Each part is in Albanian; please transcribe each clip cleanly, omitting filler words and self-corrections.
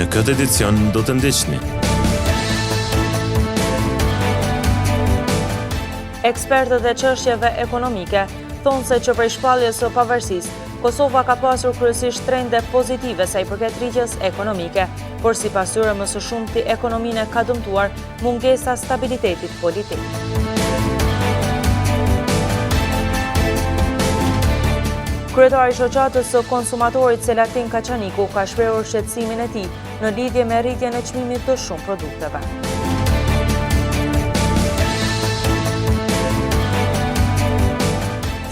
këtë edicion do të ndiqni. Ekspertët e çështjeve ekonomike thonë se që prej shpalljes së pavarësisë, Kosova ka pasur kryesisht trende pozitive sa i përket rritjes ekonomike, por sipas tyre më së shumti ekonominë ka dëmtuar mungesa stabilitetit politik. Kryetari i shoqatës së konsumatorit Selatin Kaçaniku ka shprehur shqetësimin e tij në lidhje me rritjen e çmimit të shumë produkteve.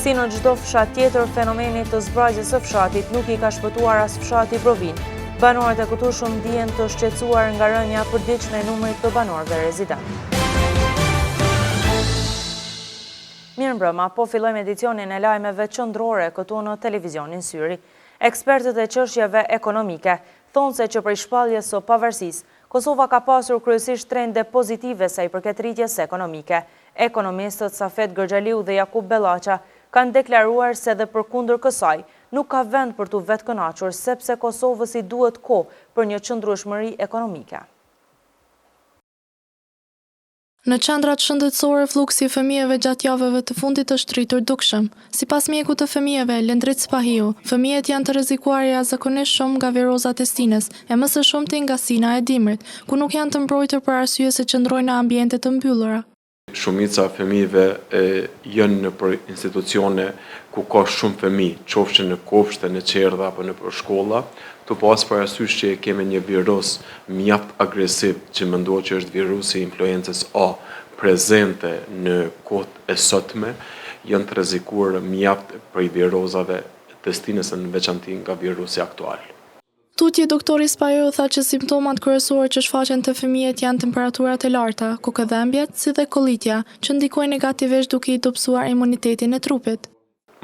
Si në çdo fshat tjetër, fenomeni të zbrazjes së fshatit nuk i ka shpëtuar as fshati Provin. Banorët e këtushëm ndihen të shqetësuar nga rënja e përditshme e numrit të banorëve rezident. Mirëmbrëma, po fillojmë edicionin e lajmeve qendrore këtu në televizionin Syri. Ekspertët e çështjeve ekonomike thonë se që prej shpalljes së pavarësisë, Kosova ka pasur kryesisht trende pozitive sa i përket rritjes ekonomike. Ekonomistët Safet Gërxhaliu dhe Jakub Bellaqa kanë deklaruar se dhe përkundër kësaj nuk ka vend për t'u vetkënaqur sepse Kosovës i duhet kohë për një qëndrueshmëri ekonomike. Në qendrat shëndetësore fluksi i fëmijëve gjatë javëve të fundit është rritur dukshëm. Sipas mjekut të fëmijëve Lendrit Spahiu, fëmijët janë të rrezikuar jashtëzakonisht shumë nga viroza të stinës, e më së shumti nga sina e dimrit, ku nuk janë të mbrojtur për arsye se qëndrojnë në ambiente të mbyllura. Shumica fëmijëve janë në për institucione ku ka shumë fëmijë, qofshin në kopshte, në qerdha apo në shkolla, të pas parasysh që kemi një virus mjaft agresiv që mendohet që është virusi influencës A prezente në kohët e sotme, janë të rrezikuar mjaft prej virozave të stinës në veçanti nga virusi aktual. Tutje doktori Spahiu tha që simptomat kryesorë që shfaqen te fëmijët janë temperaturat e larta, kokëdhëmbjet, si dhe kollitja, që ndikojnë negativisht duke i dobësuar imunitetin e trupit.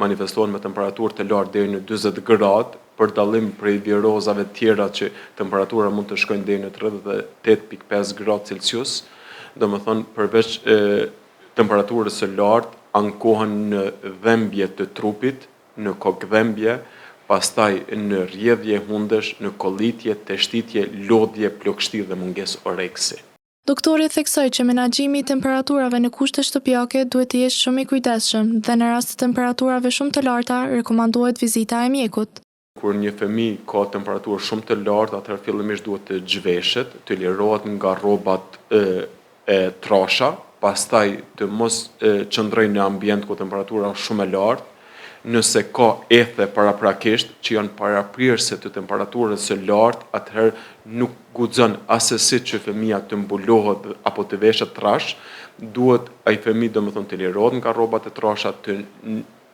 Manifestohen me temperaturë të lartë deri në 40 gradë, për dallim prej virozave tjera që temperatura mund të shkojnë deri në 38.5 gradë Celsius, domethënë përveç temperaturës së lartë ankohen në dhembje të trupit, në kokëdhëmbje, pastaj në rrjedhje hundesh, në kollitje, teshtitje, lodhje, plagështi dhe mungesë oreksi. Doktori theksoi që menaxhimi i temperaturave në kushte shtëpiake duhet të jetë shumë i kujdesshëm dhe në rast të temperaturave shumë të larta rekomandohet vizita e mjekut. Kur një fëmijë ka temperaturë shumë të lartë, atëherë fillimisht duhet të zhveshet, të lirohet nga rrobat e trasha, pastaj të mos qëndrojë në ambient ku temperatura është shumë e lartë. Nëse ka ethe paraprakisht që janë paraprirëse të temperaturës së lartë, atëherë nuk guxon asesi që fëmia të mbulohet apo të veshet trash, duhet ai fëmijë domethënë të lirohet nga rrobat e trasha, të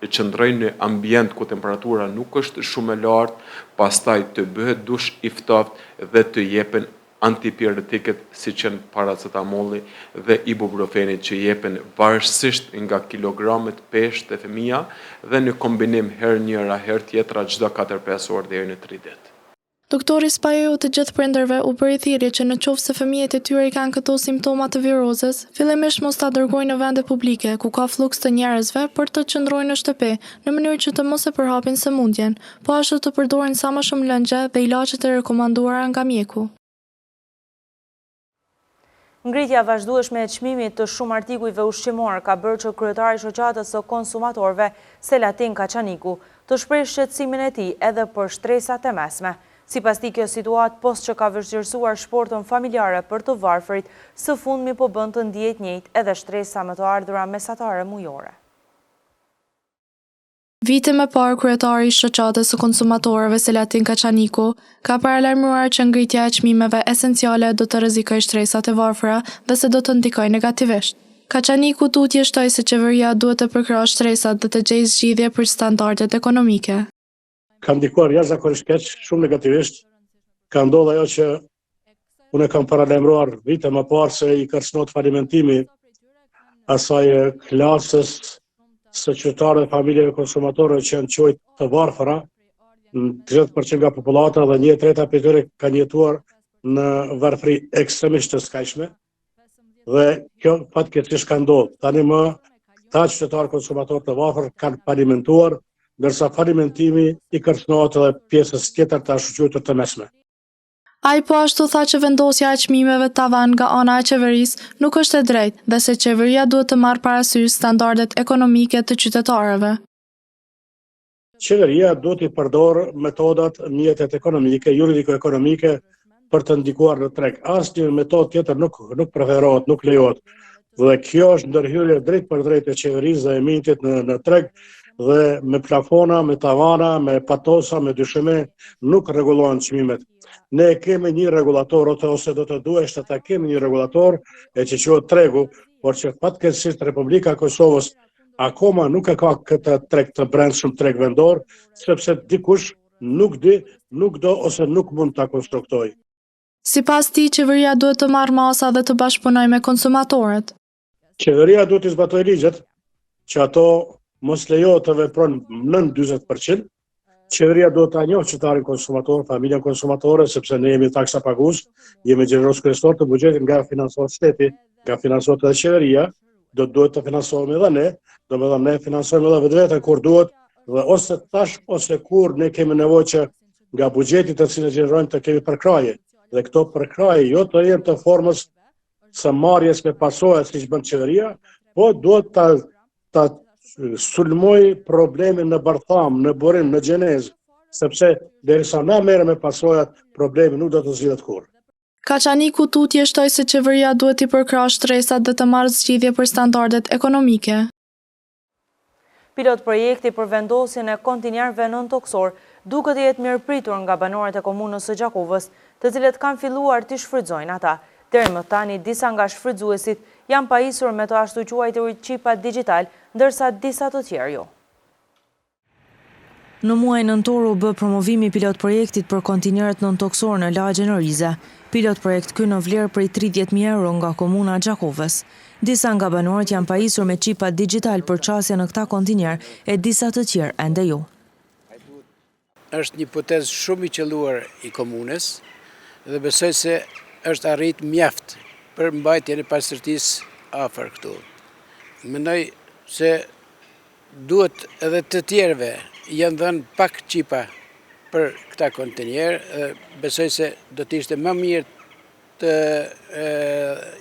qëndrojë në ambient ku temperatura nuk është shumë e lartë, pastaj të bëhet dush i ftoftë dhe të jepen antipiretiket si që në paracetamoli dhe ibuprofeni që jepen varësisht nga kilogramet peshë të fëmija dhe në kombinim herë njëra herë tjetra çdo 4-5 orë deri në 3 ditë. Doktori Spahiu të gjithë prindërve u bëri thirrje që në qoftë se fëmijët e tyre kanë këto simptoma të virozës, fillimisht mos ta dërgojnë në vende publike ku ka fluks të njerëzve për të qëndrojnë në shtëpi, në mënyrë që të mos e përhapin sëmundjen, po ashtu të përdorin sa më shumë lëngje dhe ilaçet e rekomanduara nga mjeku. Ngritja vazhdueshme e çmimit të shumë artikujve ushqimor ka bërë që kryetari i shoqatës së konsumatorëve Selatin Kaçaniku të shprehë shqetësimin e tij edhe për shtresat e mesme. Sipas tij, kjo situatë post që ka vështirësuar shportën familjare për të varfërit, së fundmi po bën të ndihet njëjtë edhe shtresa më të ardhura mesatare mujore. Vite më parë, kryetari i shoqatës së konsumatorëve Selatin Kaçaniku ka paralajmëruar që ngritja e çmimeve esenciale do të rrezikojë shtresat e varfëra dhe se do të ndikojë negativisht. Kaçaniku tutje shtoi se qeveria duhet të përkrahë shtresat dhe të gjejë zgjidhje për standardet ekonomike. Ka ndikuar jashtëzakonisht keq, shumë negativisht. Ka ndodhur ajo që unë kam paralajmëruar vite më parë se i kërcënohet falimentimi asaj klasës së qytetarëve dhe familjeve konsumatorëve që janë quajtur të varfëra, 30% nga popullata dhe 1/3 prej tyre kanë jetuar në varfëri ekstremisht të skajshme. Dhe kjo fatkeqësisht ka ndodhur. Tani më ta qytetarë konsumatorë të varfër kanë falimentuar, ndërsa falimentimi i kërcënohet edhe pjesës tjetër të shoqërisë të mesme. Ai po ashtu tha që vendosja e çmimeve tavan nga ana e qeverisë nuk është e drejtë dhe se qeveria duhet të marrë parasysh standardet ekonomike të qytetarëve. Qeveria duhet i përdor metodat, mjetet ekonomike, juridiko-ekonomike për të ndikuar në treg. Asnjë metodë tjetër nuk preferohet, nuk lejohet. Dhe kjo është ndërhyrje drejt për drejt e qeverisë dhe e mintit në treg dhe me plafona, me tavana, me patosa, me dyshime nuk rregullohen çmimet. Ne kemi një rregullator ose do të duhej të kemi një rregullator e që quhet tregu, por që fatkeqësisht Republika e Kosovës akoma nuk e ka këtë treg të brendshëm, treg vendor, sepse dikush nuk di, nuk do ose nuk mund ta konstruktoj. Sipas tij, qeveria duhet të marrë masa dhe të bashkëpunojë me konsumatorët. Qeveria duhet të zbatojë ligjet, që ato mos lejohet të veprojnë nën 40%. Qeveria duhet ta njohë qytetarin konsumator, familjen konsumatore, sepse ne jemi taksa pagues, jemi gjeneros kryesor të buxhetit nga financohet shteti, nga financohet edhe qeveria, duhet të financohemi edhe ne, domethënë ne financojmë edhe vetvete kur duhet, dhe ose tash ose kur ne kemi nevojë që nga buxheti të cilën gjenerojmë të kemi përkraje. Dhe këto përkraje jo të jenë të formës së marrjes me pasoja siç bën qeveria, po duhet ta sulmoj problemin në bartham, në burim, në gjenezë, sepse derisa na merrem me pasojat, problemi nuk do të zgjidhet kurrë. Kaçaniku tutje shtoi se qeveria duhet i përkrahë shtresat dhe të marrë zgjidhje për standardet ekonomike. Pilot projekti për vendosjen e kontinjarëve nën toksor duket të jetë mirëpritur nga banorët e komunës së Gjakovës, të cilët kanë filluar të shfrytëzojnë ata. Deri më tani disa nga shfrytëzuesit janë pajisur me të ashtu quajturit qipa digital, ndërsa disa të tjerë jo. Në muajin nëntor u bë promovimi i pilot projektit për kontinjarët nën toksor në lagjen e Rize. Pilot projekt ky në vlerë prej 30.000 euro nga komuna e Gjakovës. Disa nga banorët janë pajisur me qipa digital për çasje në këta kontinjar e disa të tjerë ende jo. Është një hipotezë shumë i qelluar i komunës dhe besoj se është arrit mjaft për mbajtjen e pastërtisë afër këtu. Mendoj se duhet edhe të tjerëve janë dhënë pak qipa për këta kontinjer, besoj se do të ishte më mirë të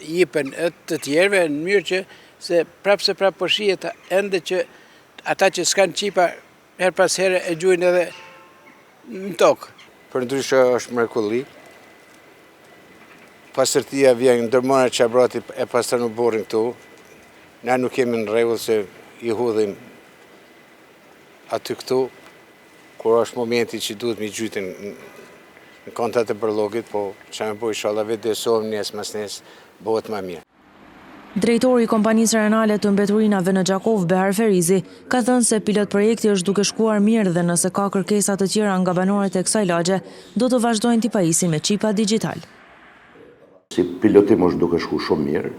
jipen të tjerëve në mënyrë që se prapë po shihet ende që ata që s'kan qipa her pas here e gjujnë edhe në tokë. Për ndryshe është mrekulli. Pastërtia vjen ndërmona çabrati e pastron burrin këtu. Na nuk kemi në rregull se i hudhim aty këtu, kur është momenti që duhet mi gjytin në kontat e bërllogit, po që me po inshallah vetë desohem nes mas nes, bëhet më mirë. Drejtori i kompanisë renale të mbeturinave në Gjakov, Behar Ferizi, ka thënë se pilot projekti është duke shkuar mirë dhe nëse ka kërkesa të tjera nga banorët e kësaj lagje, do të vazhdojnë t'i pajisin me qipa digital. Si pilotim është duke shku shumë mirë,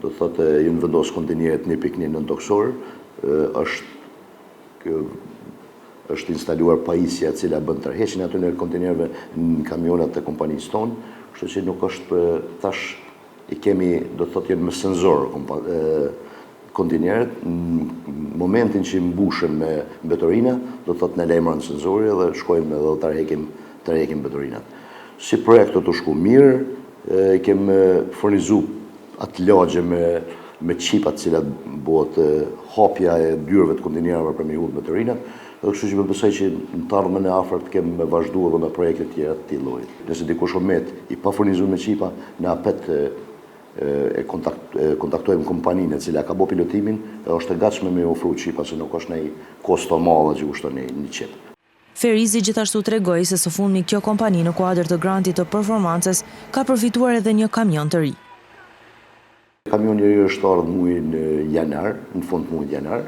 do thotë ju në vendos kontinjeret 1.1 në toksor, është instaluar pajisja cila bën tërheqjen aty në kontinjerve në kamionat të kompanisë tonë, kështu që nuk është tash i kemi, do të thotë, jenë me senzor kontinjeret, në momentin që mbushen me mbetorina, do të thotë në lajmëron senzori dhe shkojmë edhe tërheqim mbetorinat. Si projekto të shku mirë, i kemë furnizu atë lagje me qipat cilat bëhet hapja e dyrëve të kontinjerave për me hudhë mbetorinat, dhe kështu që besoj që në të ardhmen e afërt kemë me vazhdu edhe me projekte tjera të tillë lloji. Nëse dikush omet i pa furnizuar me qipa, në apet e kontaktojmë kompaninë e cila ka bërë pilotimin dhe është e gatshme me ofru qipa, se nuk është një kosto madhe që kushton një qip. Ferizi gjithashtu tregoi se së fundmi kjo kompani në kuadër të grantit të performancës ka përfituar edhe një kamion të ri. Kamioni i ri është ardhur muajin janar, në fund muajit janar,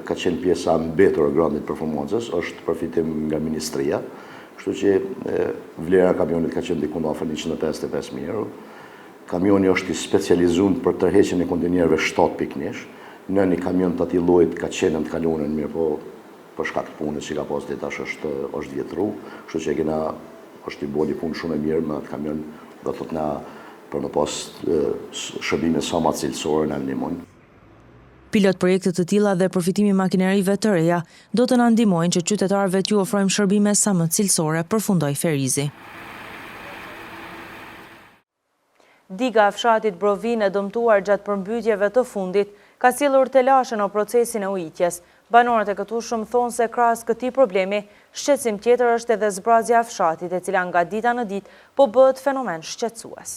ka qenë pjesa mbetur e grantit performancës, është përfitim nga ministria, kështu që vlera e kamionit ka qenë diku afër 155.000 euro. Kamioni është i specializuar për tërheqjen e kontinjerëve 7 piknish. Në një kamion të atij lloji ka qenë në të kaluarën mirë, po për shkak të punës që ka pas deri tash është vjetru, kështu që është i bëni punë shumë e mirë me atë kamion, do të thotë na për në pas shërbime sa më cilësore në ndihmon. Pilot projekte të tilla dhe përfitimi makinerive të reja do të na ndihmojnë që qytetarëve t'ju ofrojmë shërbime sa më cilësore, përfundoi Ferizi. Diga e fshatit Brovin e dëmtuar gjatë përmbytjeve të fundit ka sjellur telashe në procesin e ujitjes. Banorët e këtushëm thonë se krahas këtij problemi, shqetësim tjetër është edhe zbrazja e fshatit, e cila nga dita në ditë po bëhet fenomen shqetësues.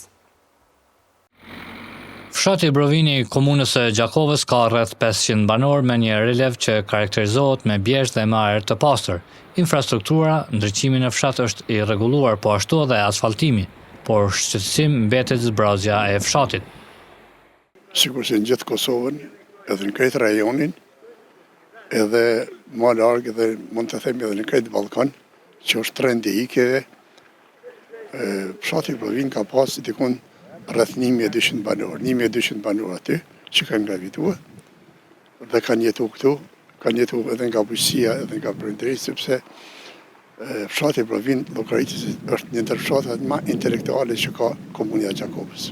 Fshati Brovini i komunës së Gjakovës ka rreth 500 banor me një relev që karakterizohet me bjesht dhe me ajër të pastër. Infrastruktura, ndriçimi në fshat është i rregulluar, po ashtu edhe asfaltimi, por shqetësim mbetet zbrazja e fshatit. Sigurisht në gjithë Kosovën, edhe në krejt rajonin, edhe më larg edhe mund të themi edhe në krejt Ballkan, që është trendi i ikjeve. Fshati Brovin ka pas dikun rreth 1200 banor, 1200 banor aty që kanë gravituar dhe kanë jetu këtu, kanë jetu edhe nga bujqësia edhe nga prindëria, sepse fshati Brovin llogaritet është një ndër fshatet më intelektuale që ka komuna e Gjakovës.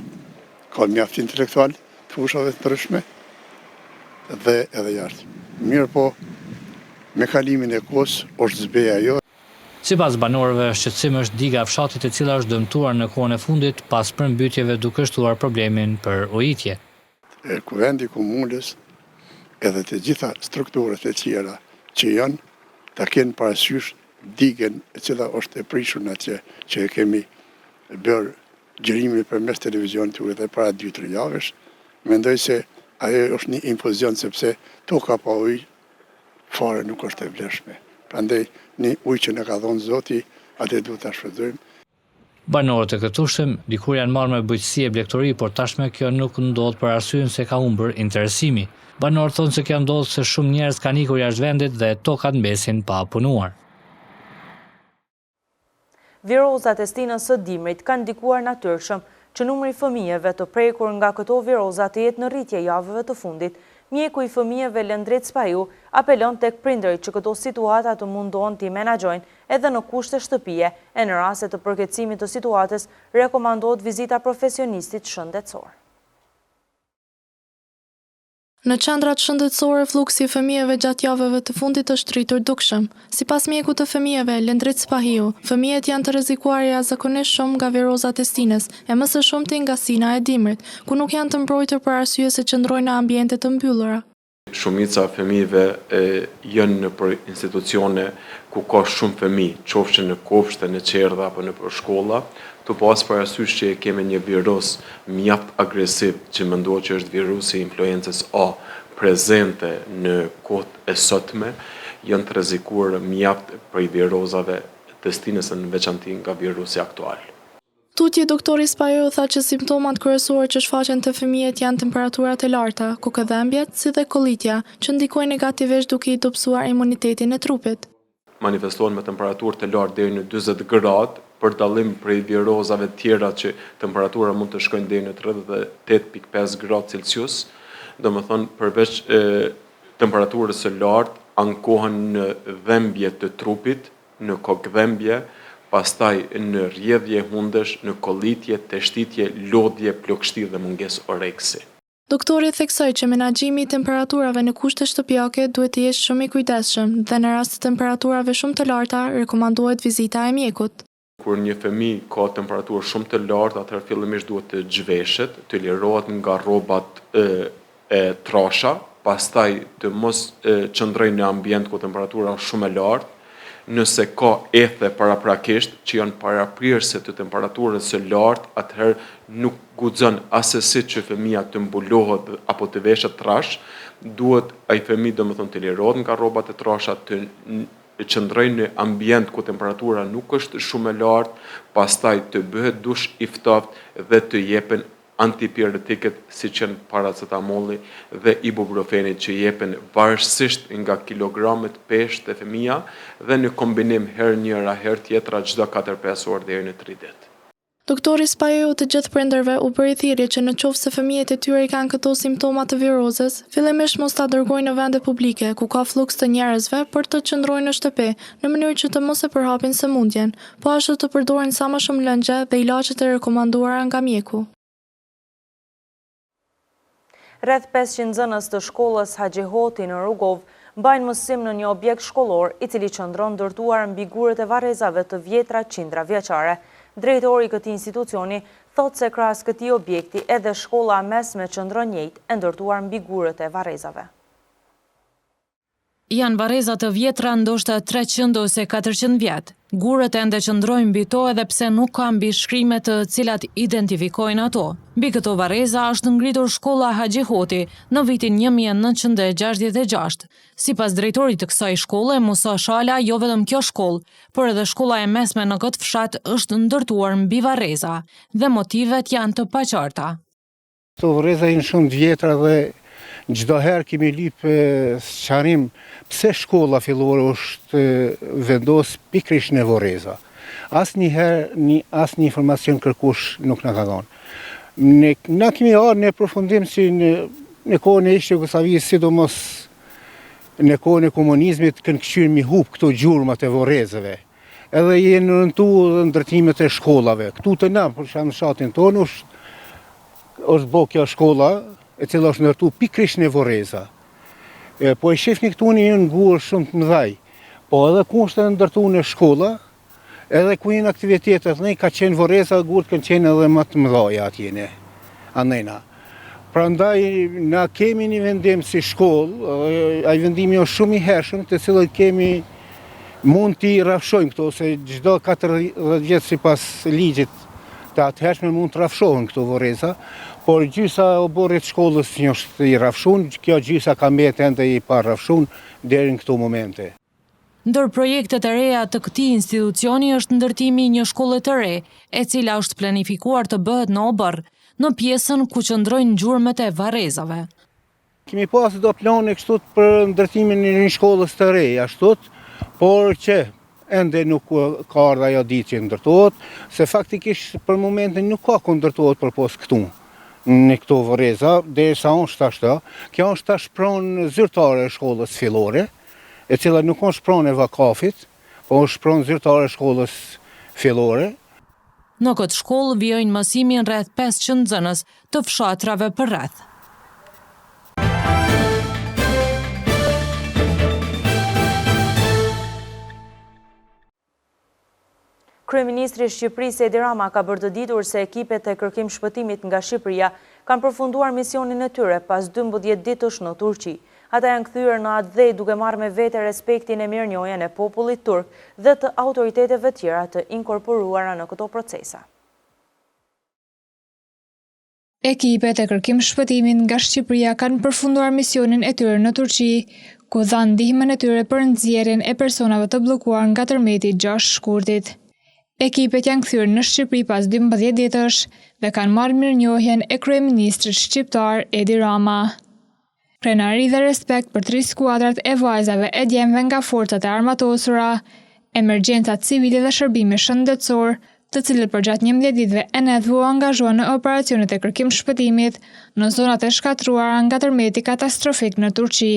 Ka mjaft intelektual të fushave të ndryshme dhe edhe jashtë. Mirë po, me kalimin e kohës është zbeja jo. Sipas banorëve, shqetësim është diga e fshatit e cila është dëmtuar në kohën e fundit pas përmbytjeve duke shtuar problemin për ujitje. Kuvendi komunës edhe të gjitha strukturat e tjera që janë ta kenë parasysh digën e cila është e prishur atje që e kemi bërë gjërimin përmes televizionit edhe para 2-3 javësh. Mendoj se ajo është një impozion sepse toka pa ujë fare nuk është e vlefshme. Prandaj një ujë që në ka dhënë Zoti, atë duhet ta shfrytëzojmë. Banorët e këtushëm dikur janë marrë me bujqësi e blegtori, por tashme kjo nuk ndodh për arsyen se ka humbur interesimi. Banorët thonë se kjo ndodh se shumë njerëz kanë ikur jashtë vendit dhe tokat mbesin pa punuar. Virozat e stinës së dimrit kanë ndikuar natyrshëm që numri i fëmijëve të prekur nga këto viroza të jetë në rritje javëve të fundit. Mjeku i fëmijëve Lëndrit Spahiu apelon tek prindërit që këto situata të mundohen t'i menaxhojnë edhe në kushte shtëpie, e në raste të përkeçimit të situatës rekomandohet vizita profesionistit shëndetësor. Në qendrat shëndetësore fluksi i fëmijëve gjatë javëve të fundit është rritur dukshëm. Sipas mjekut të fëmijëve Lëndrit Spahiu, fëmijët janë të rrezikuar jashtëzakonisht shumë nga virozat e stinës, e më së shumti nga stina e dimrit, ku nuk janë të mbrojtur për arsye se qëndrojnë në ambiente të mbyllura. Shumica fëmijëve janë në për institucione ku ka shumë fëmijë, qofshin në kopshte, në qerdha apo në shkolla, të pas parasysh që kemi një virus mjaft agresiv që mendohet që është virusi i influencës A prezente në kohët e sotme, janë të rrezikuar mjaft prej virozave të stinës në veçanti nga virusi aktual. Tutje doktori Spahiu tha që simptomat kryesorë që shfaqen te fëmijët janë temperaturat e larta, kokëdhëmbjet, si dhe kollitja, që ndikojnë negativisht duke i dobësuar imunitetin e trupit. Manifestohen me temperaturë të lartë deri në 40 gradë, për dallim prej virozave tjera që temperatura mund të shkojnë deri në 38.5 gradë Celsius, domethënë përveç temperaturës së lartë ankohen në dhembje të trupit, në kokëdhembje, pastaj në rrjedhje hundesh, në kollitje, teshtitje, lodhje, plagështirë dhe mungesë oreksi. Doktori theksoi që menaxhimi i temperaturave në kushte shtëpiake duhet të jetë shumë i kujdesshëm dhe në rast të temperaturave shumë të larta rekomandohet vizita e mjekut. Kur një fëmijë ka temperaturë shumë të lartë, atëherë fillimisht duhet të zhveshet, të lirohet nga rrobat e trasha, pastaj të mos qëndrojë në ambient ku temperatura është shumë e lartë. Nëse ka ethe paraprakisht që janë paraprirëse të temperaturës së lartë, atëherë nuk guxon asesi që fëmia të mbulohet apo të veshet trash, duhet ai fëmijë domethënë të lirohet nga rrobat e trasha, të qëndrojnë në ambient ku temperatura nuk është shumë e lartë, pastaj të bëhet dush i ftoftë dhe të jepen antipiretiket si që në paracetamoli dhe ibuprofenit që jepen varësisht nga kilogramet peshë të fëmia dhe në kombinim herë njëra herë tjetra çdo 4-5 orë deri në 3 ditë. Doktori Spahiu të gjithë prindërve u bëri thirrje që në qoftë se fëmijët e tyre kanë këto simptoma të virozës, fillimisht mos ta dërgojnë në vende publike ku ka fluks të njerëzve për të qëndruar në shtëpi, në mënyrë që të mos e përhapin sëmundjen, po ashtu të përdorin sa më shumë lëngje dhe ilaçet e rekomanduara nga mjeku. Rreth 500 nxënës të shkollës Haxhi Hoti në Rugov mbajnë mësim në një objekt shkollor i cili qëndron ndërtuar mbi gurët e varrezave të vjetra qindra vjeçare. Drejtori i këtij institucioni thotë se krahas këtij objekti edhe shkolla mesme qëndron njëjtë e ndërtuar mbi gurët e varrezave. Janë varreza të vjetra ndoshta 300 ose 400 vjet. Gurët ende qëndrojnë mbi to edhe pse nuk ka mbi shkrime të cilat identifikojnë ato. Mbi këto varreza është ngritur shkolla Haxhi Hoti në vitin 1966. Sipas drejtorit të kësaj shkolle, Musa Shala, jo vetëm kjo shkollë, por edhe shkolla e mesme në këtë fshat është ndërtuar mbi varreza dhe motivet janë të paqarta. Këto varreza janë shumë të vjetra dhe çdo herë kemi lyp sqarim pse shkolla fillore është vendos pikërisht në varreza. Asnjë informacion kërkues nuk na ka dhënë. Ne kemi ardhur në përfundim si në kohën e Jugosllavisë, sidomos në kohën e komunizmit, kanë kthyer mi hub këto gjurmat e varrezave. Edhe janë rëntuar ndërtimet e shkollave. Këtu te na, për shembull, shatin tonë është bërë kjo shkolla, e cila është ndërtu pikërisht në varreza. Po e shihni këtu një gurë shumë të mëdhaj, po edhe ku është ndërtuar në shkolla, edhe ku janë aktivitetet, ne ka qenë varreza, gurët kanë qenë edhe më të mëdhaja atje anena. Prandaj na kemi një vendim si shkollë, ai vendimi është shumë i hershëm, të cilët kemi mund t'i rrafshojmë këto, se çdo 40 vjet sipas ligjit të atëhershme mund të rrafshohen këto varreza, por gjysa e oborrit shkollës është i rrafshun, kjo gjysa ka mbetë ende i pa rrafshun deri në këto momente. Ndër projektet e reja të këtij institucioni është ndërtimi i një shkolle të re, e cila është planifikuar të bëhet në Oborr, në pjesën ku qëndrojnë gjurmët e varrezave. Kemi pasur do plane kështu për ndërtimin e një shkollës të re, ashtu, por që ende nuk ka ardhur ajo ditë që ndërtohet, se faktikisht për momentin nuk ka ku ndërtohet përpos këtu. Në këto varreza, derisa është ashtu, kjo është tash pronë zyrtare e shkollës fillore, e cila nuk është pronë e vakafit, po është pronë zyrtare e shkollës fillore. Në këtë shkollë vijojnë mësimin rreth 500 nxënës të fshatrave përreth. Kryeministri i Shqipërisë Edi Rama ka bërë të ditur se ekipet e kërkim shpëtimit nga Shqipëria kanë përfunduar misionin e tyre pas 12 ditësh në Turqi. Ata janë kthyer në atë dhej duke marrë me vete respektin e mirënjohjen e popullit turk dhe të autoriteteve tjera të inkorporuara në këto procesa. Ekipet e kërkim shpëtimit nga Shqipëria kanë përfunduar misionin e tyre në Turqi, ku dhanë ndihmën e tyre për nxjerrjen e personave të bllokuar nga tërmeti 6 shkurtit. Ekipet janë kthyer në Shqipëri pas 12 ditësh dhe kanë marrë mirënjohjen e kryeministrit shqiptar Edi Rama. Prenari dhe respekt për 3 skuadrat e vajzave e djemve nga forcat e armatosura, emergjencat civile dhe shërbimi shëndetësor, të cilët përgjatë 11 ditëve e netëve u angazhuan në operacionet e kërkim shpëtimit në zonat e shkatruara nga tërmeti katastrofik në Turqi.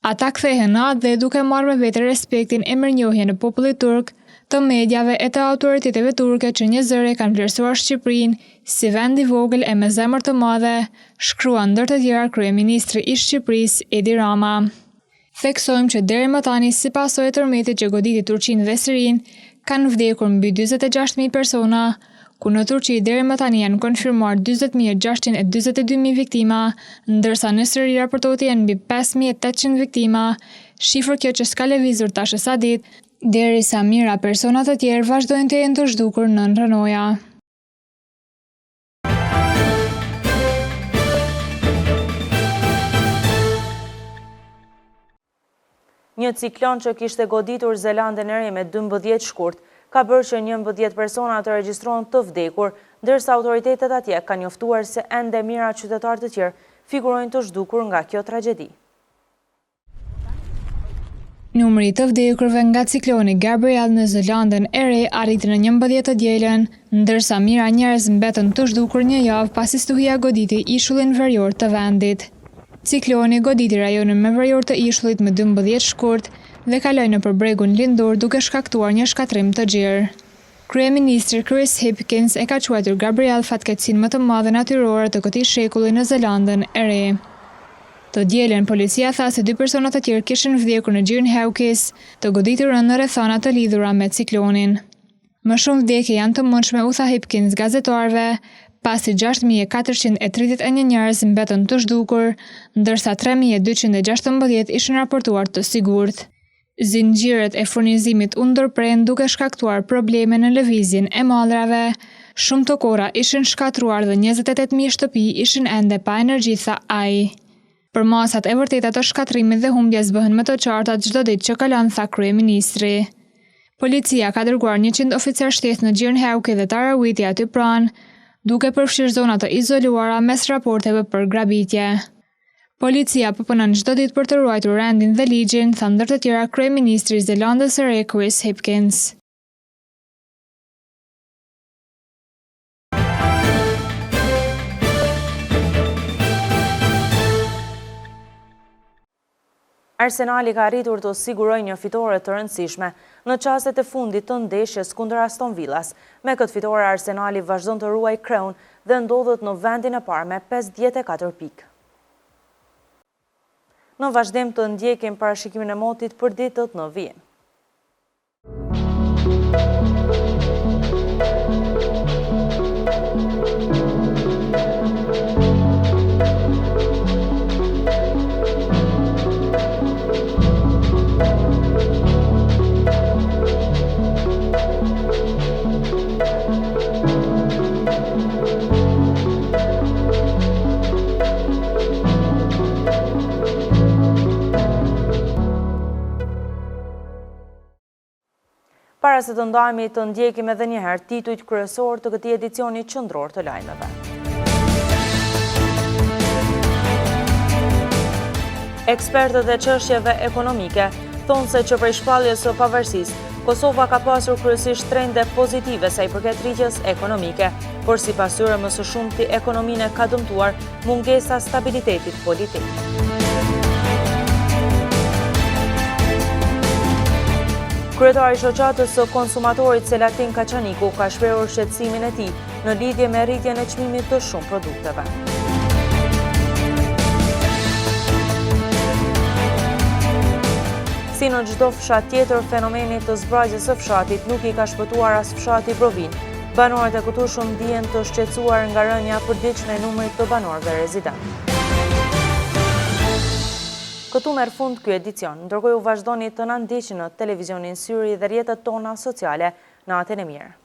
Ata kthehen në atë dhe duke marrë me vete respektin e mirënjohjen e popullit turk, të medjave e të autoriteteve turke që një zëre kanë vlerësuar Shqipërinë si vend i vogël e me zemër të madhe, shkrua ndër të tjera kryeministri i Shqipërisë Edi Rama. Theksojmë që deri më tani si pasojë e tërmetit që goditi Turqinë dhe Sirinë, kanë vdekur mbi 46.000 persona, ku në Turqi deri më tani janë konfirmuar 40.642 viktima, ndërsa në Siri raportohet janë mbi 5.800 viktima, shifër kjo që s'ka lëvizur tash sa ditë, derisa mira persona të tjerë vazhdojnë të jenë të zhdukur nën rënoja. Një ciklon që kishte goditur Zelandën e Re me 12 shkurt, ka bërë që 11 persona të regjistrohen të vdekur, ndërsa autoritetet atje kanë njoftuar se ende mira qytetarë të tjerë figurojnë të zhdukur nga kjo tragjedi. Numri të vdekurve nga cikloni Gabrielle në Zelandën e Re arriti në 11 të dielën, ndërsa mira njerëz mbetën të zhdukur një javë pasi stuhia goditi ishullin verior të vendit. Cikloni goditi rajonin me verior të ishullit me 12 shkurt dhe kaloi nëpër bregun lindor duke shkaktuar një shkatrim të gjerë. Kryeministri Chris Hipkins e ka quajtur Gabrielle fatkeqësinë më të madhe natyrore të këtij shekulli në Zelandën e Re. Të dielën, policia tha se 2 persona të tjerë kishin vdekur në gjirin Hawke's, të goditur në rrethana të lidhura me ciklonin. Më shumë vdekje janë të mundshme, u tha Hipkins gazetarëve, pasi 6.431 njerëz mbetën të zhdukur, ndërsa 3.216 ishin raportuar të sigurt. Zinxhiret e furnizimit u ndërpren duke shkaktuar probleme në lëvizjen e mallrave. Shumë të kora ishin shkatruar dhe 28.000 shtëpi ishin ende pa energji, tha ai. Për masat e vërteta të shkatrimit dhe humbjes bëhen më të qarta çdo ditë që kalon, tha kryeministri. Policia ka dërguar 100 oficer shtesë në Gjirn Heuki dhe Tarawiti aty pranë, duke përfshirë zona të izoluara mes raporteve për grabitje. Policia po punon çdo ditë për të ruajtur rendin dhe ligjin, tha ndër të tjera kryeministri i Zelandës së Re Chris Hipkins. Arsenali ka arritur të sigurojë një fitore të rëndësishme në çastet e fundit të ndeshjes kundër Aston Villas. Me këtë fitore Arsenali vazhdon të ruajë kreun dhe ndodhet në vendin e parë me 54 pikë. Në vazhdim të ndjekim parashikimin e motit për ditët në vijim. Para se të ndajmi të ndjekim edhe njëherë titujt kryesor të këtij edicioni qendror të lajmeve. Ekspertët e çështjeve ekonomike thonë se që prej shpalljes së pavarësisë, Kosova ka pasur kryesisht trende pozitive sa i përket rritjes ekonomike, por sipas tyre më së shumti ekonominë ka dëmtuar mungesa stabilitetit politik. Kryetari i shoqatës së konsumatorit Selatin Kaçaniku ka shprehur shqetësimin e tij në lidhje me rritjen e çmimit të shumë produkteve. Si në çdo fshat tjetër, fenomeni të zbrazjes së fshatit nuk i ka shpëtuar as fshati Brovin. Banorët e këtushëm ndihen të shqetësuar nga rënja përditshme e numrit të banorëve rezident. Këtu merr fund ky edicion, ndërkohë ju vazhdoni të na ndiqni në televizionin Syri dhe rrjetet tona sociale. Natën e mirë.